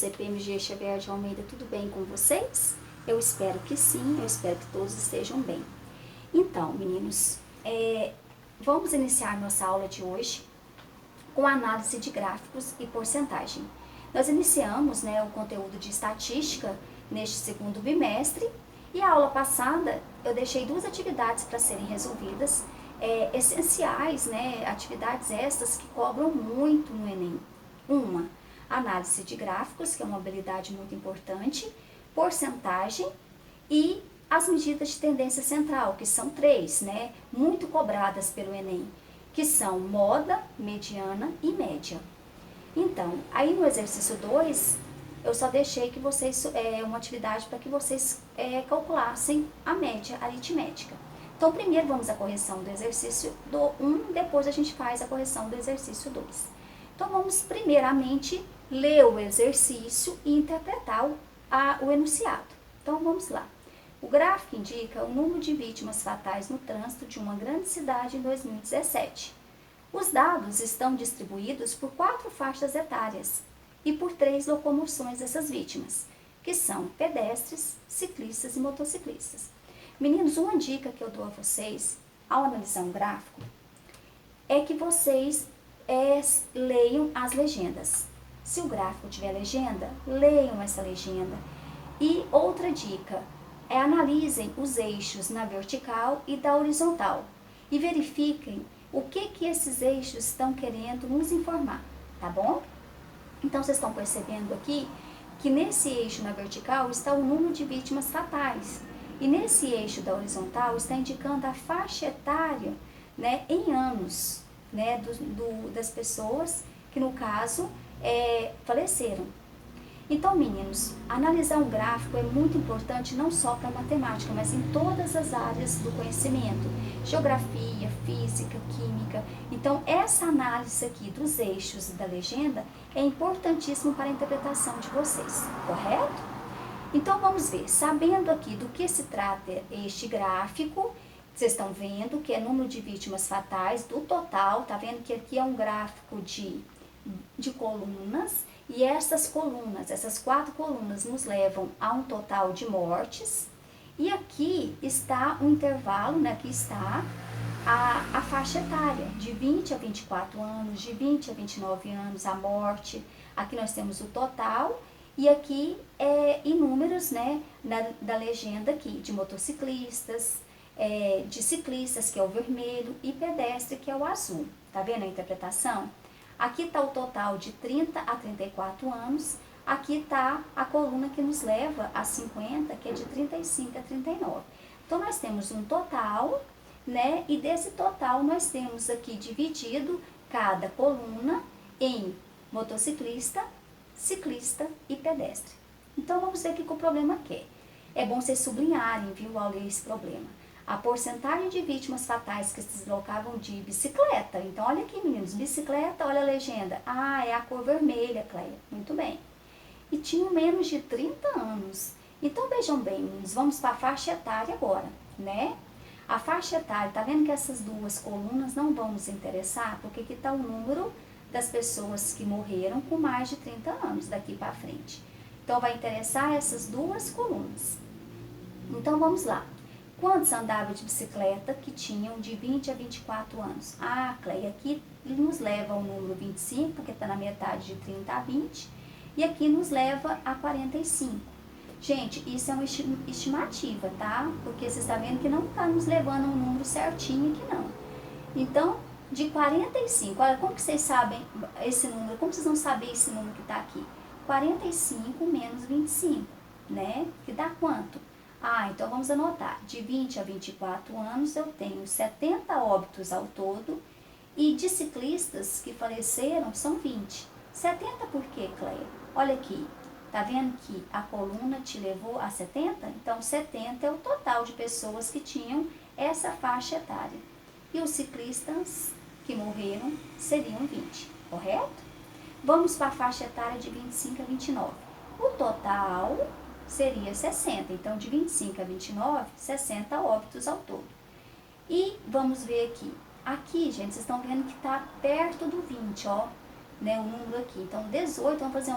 CPMG Xavier de Almeida, tudo bem com vocês? Eu espero que sim, eu espero que todos estejam bem. Então, meninos, vamos iniciar nossa aula de hoje com análise de gráficos e porcentagem. Nós iniciamos o conteúdo de estatística neste segundo bimestre e a aula passada eu deixei duas atividades para serem resolvidas, essenciais, atividades estas que cobram muito no Enem. Uma, análise de gráficos, que é uma habilidade muito importante, porcentagem e as medidas de tendência central, que são três, muito cobradas pelo Enem, que são moda, mediana e média. Então, aí no exercício 2, eu só deixei que vocês, uma atividade para que vocês calculassem a média aritmética. Então, primeiro vamos à correção do exercício do 1, depois a gente faz a correção do exercício 2. Então, vamos primeiramente ler o exercício e interpretar o enunciado. Então, vamos lá. O gráfico indica o número de vítimas fatais no trânsito de uma grande cidade em 2017. Os dados estão distribuídos por 4 faixas etárias e por 3 locomoções dessas vítimas, que são pedestres, ciclistas e motociclistas. Meninos, uma dica que eu dou a vocês, ao analisar um gráfico, é que vocês leiam as legendas. Se o gráfico tiver legenda, leiam essa legenda. E outra dica, analisem os eixos na vertical e da horizontal e verifiquem o que esses eixos estão querendo nos informar, tá bom? Então, vocês estão percebendo aqui que nesse eixo na vertical está o número de vítimas fatais e nesse eixo da horizontal está indicando a faixa etária, em anos, das pessoas que, no caso, faleceram. Então, meninos, analisar um gráfico é muito importante não só para matemática, mas em todas as áreas do conhecimento, geografia, física, química. Então, essa análise aqui dos eixos e da legenda é importantíssimo para a interpretação de vocês, correto? Então, vamos ver, sabendo aqui do que se trata este gráfico, vocês estão vendo que é número de vítimas fatais do total, tá vendo que aqui é um gráfico de colunas, e essas colunas, essas 4 colunas nos levam a um total de mortes, e aqui está o intervalo, aqui está a faixa etária, de 20 a 24 anos, de 20 a 29 anos, a morte, aqui nós temos o total, e aqui em números, da legenda aqui, de motociclistas, de ciclistas, que é o vermelho, e pedestre, que é o azul. Tá vendo a interpretação? Aqui está o total de 30 a 34 anos, aqui está a coluna que nos leva a 50, que é de 35 a 39. Então, nós temos um total, e desse total nós temos aqui dividido cada coluna em motociclista, ciclista e pedestre. Então, vamos ver o que o problema quer. É bom vocês sublinharem, viu, ao ler esse problema. A porcentagem de vítimas fatais que se deslocavam de bicicleta. Então, olha aqui, meninos, bicicleta, olha a legenda. Ah, é a cor vermelha, Cleia. Muito bem. E tinham menos de 30 anos. Então, vejam bem, meninos, vamos para a faixa etária agora, A faixa etária, tá vendo que essas duas colunas não vão nos interessar? Porque aqui está o número das pessoas que morreram com mais de 30 anos daqui para frente. Então, vai interessar essas duas colunas. Então, vamos lá. Quantos andavam de bicicleta que tinham de 20 a 24 anos? Ah, Cleia, aqui nos leva ao número 25, porque está na metade de 30 a 20, e aqui nos leva a 45. Gente, isso é uma estimativa, tá? Porque vocês estão vendo que não está nos levando a um número certinho aqui, não. Então, de 45, olha, como que vocês sabem esse número? Como vocês vão saber esse número que está aqui? 45 menos 25, Que dá quanto? Ah, então vamos anotar, de 20 a 24 anos eu tenho 70 óbitos ao todo e de ciclistas que faleceram são 20. 70 por quê, Cleia? Olha aqui, tá vendo que a coluna te levou a 70? Então 70 é o total de pessoas que tinham essa faixa etária. E os ciclistas que morreram seriam 20, correto? Vamos para a faixa etária de 25 a 29. O total seria 60, então de 25 a 29, 60 óbitos ao todo. E vamos ver aqui, gente, vocês estão vendo que está perto do 20, né, um número aqui. Então, 18, vamos fazer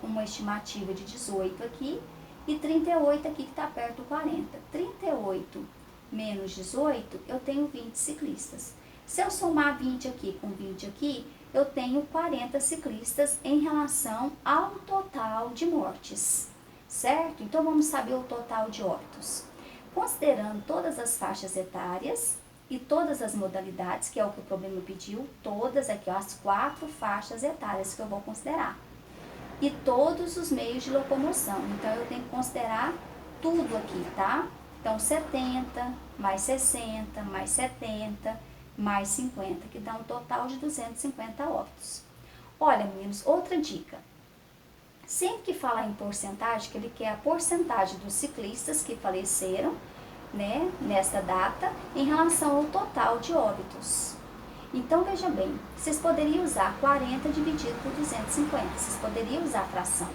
uma estimativa de 18 aqui e 38 aqui que está perto do 40. 38 menos 18, eu tenho 20 ciclistas. Se eu somar 20 aqui com 20 aqui, eu tenho 40 ciclistas em relação ao total de mortes, certo? Então, vamos saber o total de óbitos. Considerando todas as faixas etárias e todas as modalidades, que é o que o problema pediu, todas aqui, ó, as 4 faixas etárias que eu vou considerar. E todos os meios de locomoção. Então, eu tenho que considerar tudo aqui, tá? Então, 70, mais 60, mais 70, mais 50, que dá um total de 250 óbitos. Olha, meninos, outra dica. Sempre que falar em porcentagem, que ele quer a porcentagem dos ciclistas que faleceram, né, nessa data, em relação ao total de óbitos. Então, veja bem, vocês poderiam usar 40 dividido por 250, vocês poderiam usar a fração.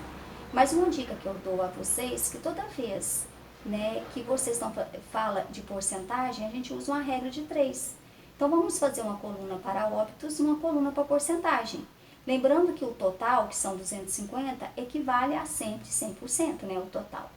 Mas uma dica que eu dou a vocês, que toda vez, né, que vocês não falam de porcentagem, a gente usa uma regra de 3. Então, vamos fazer uma coluna para óbitos e uma coluna para porcentagem. Lembrando que o total, que são 250, equivale a sempre 100%, né, o total.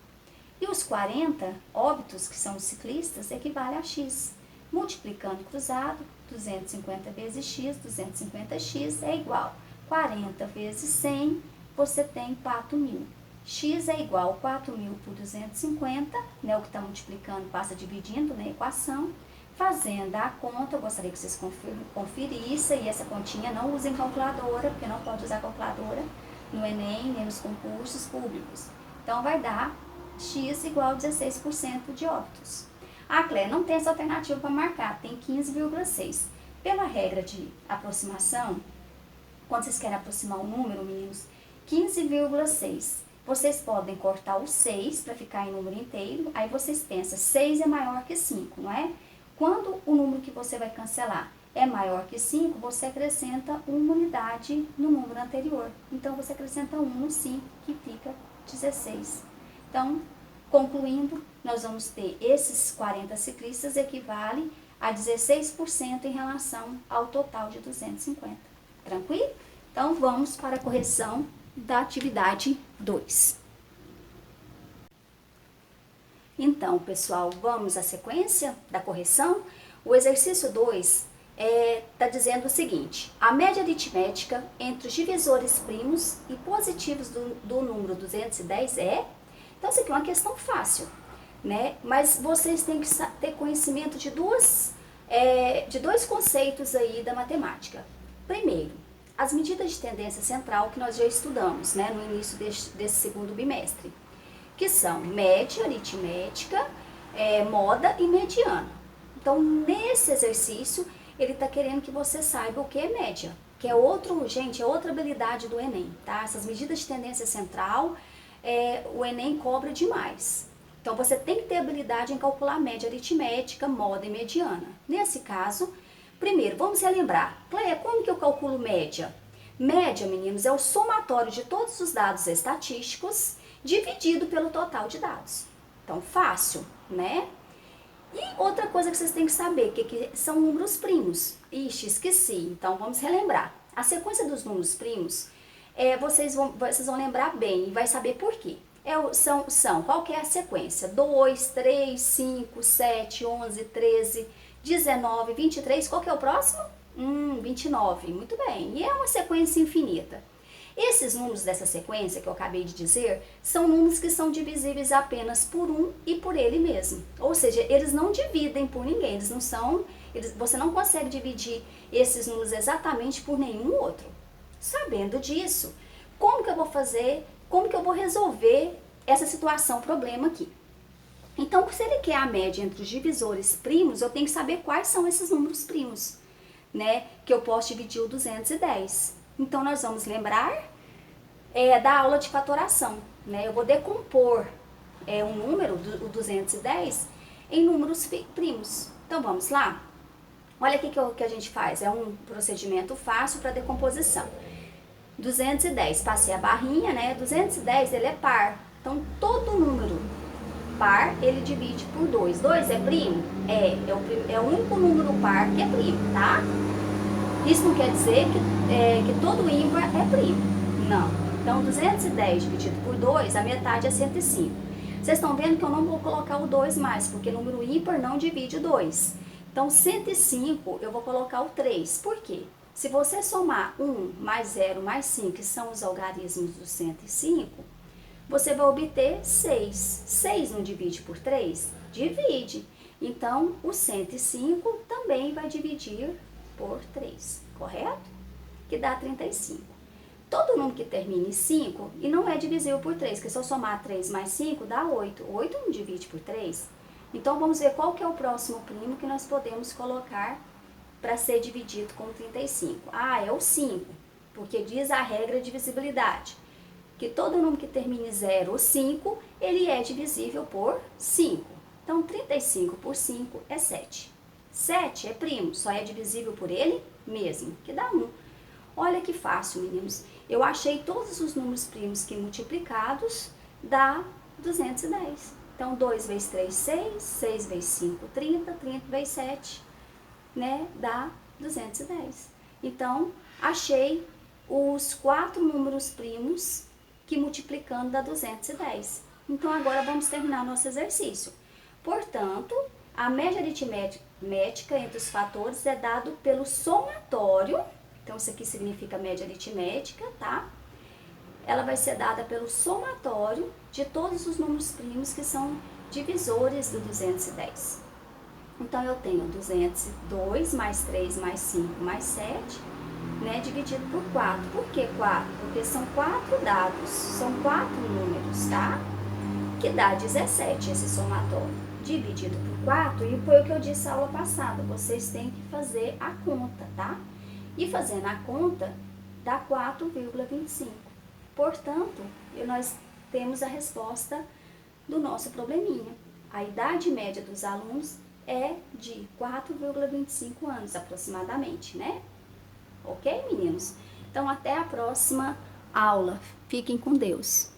E os 40 óbitos, que são os ciclistas, equivale a X. Multiplicando cruzado, 250 vezes X, 250X é igual 40 vezes 100, você tem 4.000. X é igual a 4.000 por 250, né, o que está multiplicando passa dividindo na equação. Fazendo a conta, eu gostaria que vocês conferissem, e essa continha não usem calculadora, porque não pode usar calculadora no Enem, nem nos concursos públicos. Então, vai dar X igual a 16% de óbitos. Ah, Cléia, não tem essa alternativa para marcar, tem 15,6. Pela regra de aproximação, quando vocês querem aproximar um número, meninos, 15,6. Vocês podem cortar o 6 para ficar em número inteiro, aí vocês pensam, 6 é maior que 5, não é? Quando o número que você vai cancelar é maior que 5, você acrescenta uma unidade no número anterior. Então, você acrescenta 1 no 5, que fica 16. Então, concluindo, nós vamos ter esses 40 ciclistas equivalem a 16% em relação ao total de 250. Tranquilo? Então, vamos para a correção da atividade 2. Então, pessoal, vamos à sequência da correção. O exercício 2 está dizendo o seguinte: a média aritmética entre os divisores primos e positivos do número 210 é... Então, isso aqui é uma questão fácil, né? Mas vocês têm que ter conhecimento de dois conceitos aí da matemática. Primeiro, as medidas de tendência central que nós já estudamos, né, no início desse segundo bimestre, que são média aritmética, moda e mediana. Então, nesse exercício, ele está querendo que você saiba o que é média, que é outra habilidade do Enem, tá? Essas medidas de tendência central, o Enem cobra demais. Então, você tem que ter habilidade em calcular média aritmética, moda e mediana. Nesse caso, primeiro, vamos relembrar. Cleia, como que eu calculo média? Média, meninos, é o somatório de todos os dados estatísticos dividido pelo total de dados. Então, fácil, né? E outra coisa que vocês têm que saber, que são números primos. Ixi, esqueci. Então, vamos relembrar. A sequência dos números primos, vocês vão lembrar bem e vai saber por quê. Qual que é a sequência? 2, 3, 5, 7, 11, 13, 19, 23. Qual que é o próximo? 29. Muito bem. E é uma sequência infinita. Esses números dessa sequência que eu acabei de dizer, são números que são divisíveis apenas por um e por ele mesmo. Ou seja, eles não dividem por ninguém, você não consegue dividir esses números exatamente por nenhum outro. Sabendo disso, como que eu vou fazer, como que eu vou resolver essa situação, problema aqui? Então, se ele quer a média entre os divisores primos, eu tenho que saber quais são esses números primos, né? Que eu posso dividir o 210. Então, nós vamos lembrar da aula de fatoração, né? Eu vou decompor um número, o 210, em números primos. Então, vamos lá? Olha aqui que a gente faz. É um procedimento fácil para decomposição. 210, passei a barrinha, né? 210, ele é par. Então, todo número par, ele divide por 2. 2 é primo? É o único número par que é primo, tá? Isso não quer dizer que todo ímpar é primo, não. Então, 210 dividido por 2, a metade é 105. Vocês estão vendo que eu não vou colocar o 2 mais, porque número ímpar não divide 2. Então, 105, eu vou colocar o 3. Por quê? Se você somar 1 mais 0 mais 5, que são os algarismos do 105, você vai obter 6. 6 não divide por 3? Divide. Então, o 105 também vai dividir por 3, correto? Que dá 35. Todo número que termina em 5 e não é divisível por 3, porque se eu somar 3 mais 5 dá 8. 8 não divide por 3. Então, vamos ver qual que é o próximo primo que nós podemos colocar para ser dividido com 35. Ah, é o 5, porque diz a regra de divisibilidade, que todo número que termine em 0 ou 5, ele é divisível por 5. Então, 35 por 5 é 7. 7 é primo, só é divisível por ele mesmo, que dá 1. Olha que fácil, meninos. Eu achei todos os números primos que multiplicados dá 210. Então, 2 vezes 3, 6, 6 vezes 5, 30, 30 vezes 7, né, dá 210. Então, achei os 4 números primos que multiplicando dá 210. Então, agora vamos terminar nosso exercício. Portanto, a média aritmética entre os fatores é dado pelo somatório. Então, isso aqui significa média aritmética, tá? Ela vai ser dada pelo somatório de todos os números primos que são divisores do 210. Então, eu tenho 202 mais 3 mais 5 mais 7, né, dividido por 4. Por que 4? Porque são 4 dados, são 4 números, tá? Que dá 17 esse somatório. Dividido por 4, e foi o que eu disse na aula passada, vocês têm que fazer a conta, tá? E fazendo a conta, dá 4,25. Portanto, nós temos a resposta do nosso probleminha. A idade média dos alunos é de 4,25 anos aproximadamente, né? Ok, meninos? Então, até a próxima aula. Fiquem com Deus.